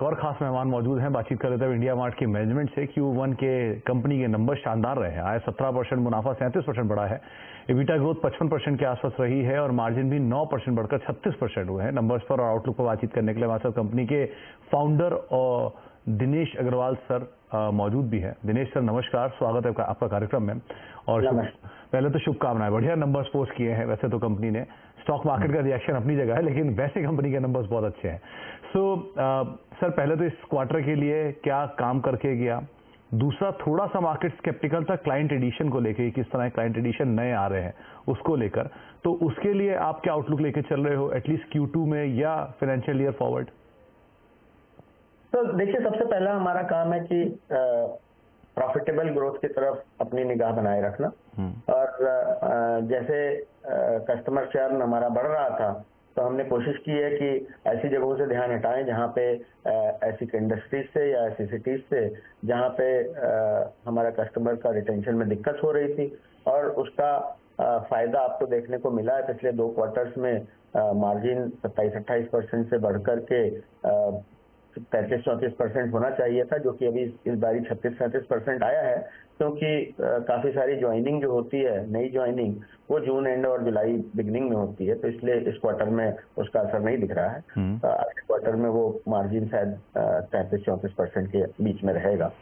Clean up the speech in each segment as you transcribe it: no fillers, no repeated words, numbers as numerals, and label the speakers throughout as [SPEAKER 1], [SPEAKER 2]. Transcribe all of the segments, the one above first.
[SPEAKER 1] और खास मेहमान मौजूद हैं। बातचीत कर रहे थे इंडिया मार्ट की मैनेजमेंट से। Q1 के कंपनी के नंबर शानदार रहे हैं। आय 17%, मुनाफा 37% बढ़ा है। EBITDA ग्रोथ 55% के आसपास रही है और मार्जिन भी 9% बढ़कर 36% हुए हैं। नंबर्स पर और आउटलुक पर बातचीत करने के लिए हमारे साथ कंपनी के फाउंडर और दिनेश अग्रवाल सर मौजूद भी है। दिनेश सर नमस्कार, स्वागत है आपका कार्यक्रम में। और पहले तो शुभकामनाएं, बढ़िया नंबर्स पोस्ट किए हैं। वैसे तो कंपनी ने स्टॉक मार्केट का रिएक्शन अपनी जगह है, लेकिन वैसे कंपनी के नंबर्स बहुत अच्छे हैं। सर पहले तो इस क्वार्टर के लिए क्या काम करके गया, दूसरा थोड़ा सा मार्केट स्केप्टिकल था क्लाइंट एडिशन को लेकर, किस तरह क्लाइंट एडिशन नए आ रहे हैं उसको लेकर, तो उसके लिए आप क्या आउटलुक लेके चल रहे हो एटलीस्ट Q2 में या फाइनेंशियल ईयर फॉरवर्ड?
[SPEAKER 2] तो देखिए, सबसे पहला हमारा काम है कि प्रॉफिटेबल ग्रोथ की तरफ अपनी निगाह बनाए रखना। और जैसे कस्टमर चर्न हमारा बढ़ रहा था, तो हमने कोशिश की है कि ऐसी जगहों से ध्यान हटाएं जहां पे ऐसी इंडस्ट्रीज से या ऐसी सिटीज से जहां पे हमारा कस्टमर का रिटेंशन में दिक्कत हो रही थी। और उसका फायदा आपको देखने को मिला है। पिछले 2 क्वार्टर्स में मार्जिन 27-28% से बढ़कर के 33-34% होना चाहिए था, जो कि अभी इस बारी 36-37% आया है। क्योंकि काफी सारी ज्वाइनिंग जो होती है, नई ज्वाइनिंग, वो जून एंड और जुलाई बिगनिंग में होती है, तो इसलिए इस क्वार्टर में उसका असर नहीं दिख रहा है। अगले क्वार्टर में वो मार्जिन शायद 33-34% के बीच में रहेगा।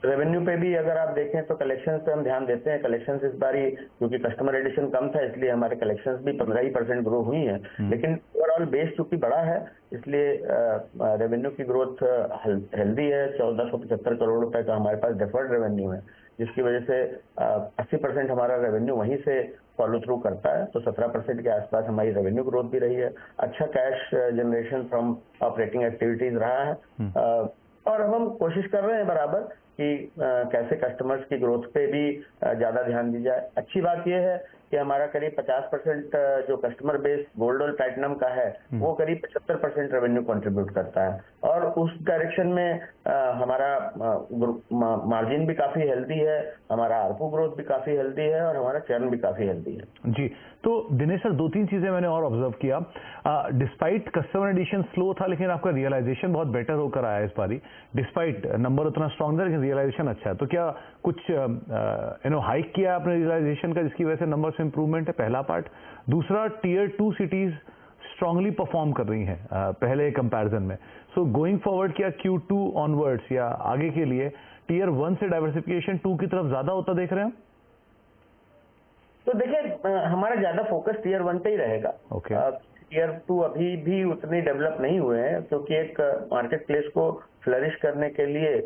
[SPEAKER 2] रेवेन्यू पे भी अगर आप देखें तो कलेक्शंस पे हम ध्यान देते हैं। कलेक्शंस इस बारी क्योंकि कस्टमर एडिशन कम था, इसलिए हमारे कलेक्शंस भी 15% ग्रो हुई हैं। लेकिन ओवरऑल बेस चूंकि बड़ा है, इसलिए रेवेन्यू की ग्रोथ हेल्दी है। 1475 करोड़ रुपए का हमारे पास डिफर्ड रेवेन्यू है, जिसकी वजह से 80% हमारा रेवेन्यू वहीं से फॉलो थ्रू करता है। तो 17% के आसपास हमारी रेवेन्यू ग्रोथ भी रही है। अच्छा cash generation from operating activities रहा है। और हम कोशिश कर रहे हैं बराबर कि कैसे कस्टमर्स की ग्रोथ पे भी ज्यादा ध्यान दी जाए। अच्छी बात यह है कि हमारा करीब 50% जो कस्टमर बेस गोल्ड और प्लैटिनम का है, वो करीब 75% रेवेन्यू कंट्रीब्यूट करता है। और उस डायरेक्शन में हमारा मार्जिन भी काफी हेल्दी है, हमारा आरपू ग्रोथ भी काफी हेल्दी है और हमारा चर्न भी काफी हेल्दी है।
[SPEAKER 1] जी, तो दिनेश सर 2-3 चीजें मैंने और ऑब्जर्व किया। डिस्पाइट कस्टमर एडिशन स्लो था, लेकिन आपका रियलाइजेशन बहुत बेटर होकर आया इस बारी। डिस्पाइट नंबर उतना स्ट्रॉन्ग था, लेकिन रियलाइजेशन अच्छा है। तो क्या कुछ हाइक किया आपने रियलाइजेशन का, जिसकी वजह से नंबर से इंप्रूवमेंट है? पहला पार्ट। दूसरा, टियर 2 सिटीज स्ट्रांगली परफॉर्म कर रही हैं पहले कंपैरिजन में। सो गोइंग फॉरवर्ड, क्या Q2 ऑनवर्ड्स या आगे के लिए टियर 1 से डाइवर्सिफिकेशन 2 की तरफ ज्यादा होता देख रहे हैं?
[SPEAKER 2] तो देखिए, हमारा ज्यादा फोकस टियर 1 पे ही रहेगा। टियर 2 अभी भी उतने डेवलप नहीं हुए हैं, क्योंकि एक मार्केट प्लेस को फ्लरिश करने के लिए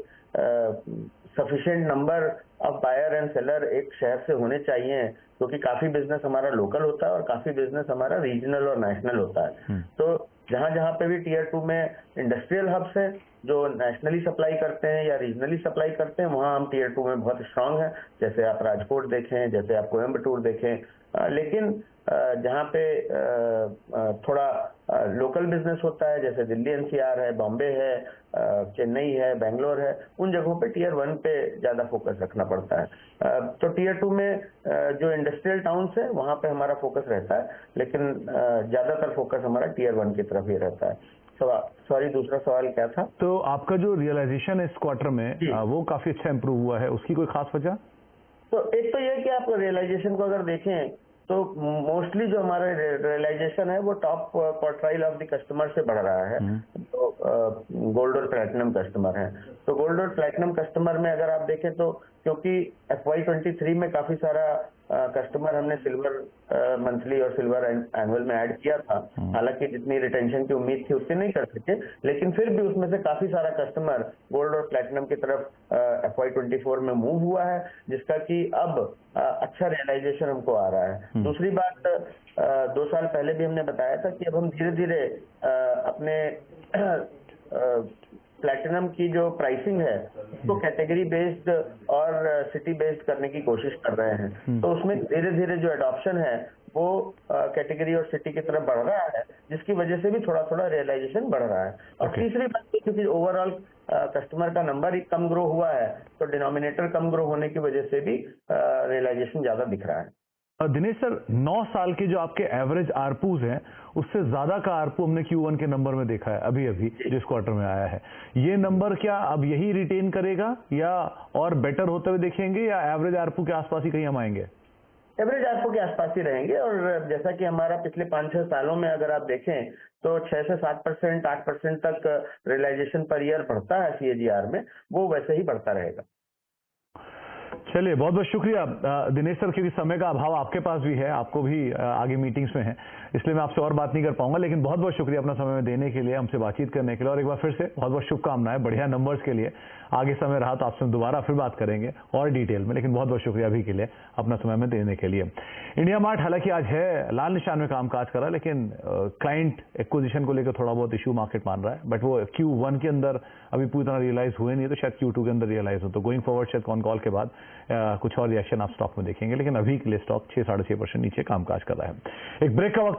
[SPEAKER 2] sufficient number of buyer and seller एक शहर से होने चाहिए, क्योंकि काफी बिजनेस हमारा लोकल होता है और काफी बिजनेस हमारा रीजनल और नेशनल होता है। तो जहां जहां पे भी टियर 2 में इंडस्ट्रियल हब्स हैं जो नेशनली सप्लाई करते हैं या रीजनली सप्लाई करते हैं, वहां हम टियर 2 में बहुत स्ट्रांग हैं। जैसे आप राजकोट देखें, जैसे आप कोयम्बटूर देखें। लेकिन जहां पे थोड़ा लोकल बिजनेस होता है, जैसे दिल्ली NCR है, बॉम्बे है, चेन्नई है, बेंगलोर है, उन जगहों पे टियर 1 पे ज्यादा फोकस रखना पड़ता है। तो टियर 2 में जो इंडस्ट्रियल टाउन्स है, वहां पे हमारा फोकस रहता है, लेकिन ज्यादातर फोकस हमारा टियर 1 की तरफ ही रहता है। सॉरी, दूसरा सवाल क्या था?
[SPEAKER 1] तो आपका जो रियलाइजेशन इस क्वार्टर में वो काफी अच्छा इंप्रूव हुआ है, उसकी कोई खास वजह?
[SPEAKER 2] तो एक तो ये कि आप रियलाइजेशन को अगर देखें तो मोस्टली जो हमारा रियलाइजेशन है वो top quartile of the customer से बढ़ रहा है। तो गोल्ड और प्लैटिनम कस्टमर हैं। तो गोल्ड और प्लैटिनम कस्टमर में अगर आप देखें तो, क्योंकि FY23 में काफी सारा कस्टमर हमने सिल्वर मंथली और सिल्वर एनुअल में ऐड किया था। हालांकि जितनी रिटेंशन की उम्मीद थी उतनी नहीं कर सके, लेकिन फिर भी उसमें से काफी सारा कस्टमर गोल्ड और प्लैटिनम की तरफ FY24 में मूव हुआ है, जिसका कि अब अच्छा रियलाइजेशन हमको आ रहा है। दूसरी बात, 2 साल पहले भी हमने बताया था कि अब हम धीरे धीरे अपने प्लैटिनम की जो प्राइसिंग है उसको कैटेगरी बेस्ड और सिटी बेस्ड करने की कोशिश कर रहे हैं। तो उसमें धीरे धीरे जो एडॉप्शन है वो कैटेगरी और सिटी की तरफ बढ़ रहा है, जिसकी वजह से भी थोड़ा थोड़ा रियलाइजेशन बढ़ रहा है। और तीसरी बात, क्योंकि ओवरऑल कस्टमर का नंबर ही कम ग्रो हुआ है, तो डिनोमिनेटर कम ग्रो होने की वजह से भी रियलाइजेशन ज्यादा दिख रहा है।
[SPEAKER 1] दिनेश सर, 9 साल के जो आपके एवरेज आरपूज हैं, उससे ज्यादा का आरपू हमने Q1 के नंबर में देखा है अभी अभी जिस क्वार्टर में आया है। ये नंबर क्या अब यही रिटेन करेगा या और बेटर होते हुए देखेंगे या एवरेज आरपू के आसपास ही कहीं हम आएंगे?
[SPEAKER 2] एवरेज आरपू के आसपास ही रहेंगे और जैसा कि हमारा पिछले 5-6 सालों में अगर आप देखें तो 6 से 7%, 8% तक रियलाइजेशन पर ईयर बढ़ता है CAGR में, वो वैसे ही बढ़ता रहेगा।
[SPEAKER 1] चलिए, बहुत बहुत शुक्रिया दिनेश सर, क्योंकि समय का अभाव आपके पास भी है, आपको भी आगे मीटिंग्स में है, इसलिए मैं आपसे और बात नहीं कर पाऊंगा, लेकिन बहुत बहुत शुक्रिया अपना समय देने के लिए, हमसे बातचीत करने के लिए, और एक बार फिर से बहुत बहुत शुभकामनाएं बढ़िया नंबर्स के लिए। आगे समय रहा तो आपसे दोबारा फिर बात करेंगे और डिटेल में, लेकिन बहुत बहुत शुक्रिया अभी के लिए अपना समय में देने के लिए। इंडिया मार्ट हालांकि आज है लाल निशान में कामकाज कर रहा है, लेकिन क्लाइंट एक्विजिशन को लेकर थोड़ा बहुत इशू मार्केट मान रहा है, बट वो Q1 के अंदर अभी पूरी तरह रियलाइज हुए नहीं, तो शायद Q2 के अंदर रियलाइज हो, तो गोइंग फॉरवर्ड शायद कॉन कॉल के बाद कुछ और रिएक्शन आप स्टॉक में देखेंगे, लेकिन अभी के लिए स्टॉक 6-6.5% नीचे कामकाज कर रहा है। एक ब्रेक का वक्त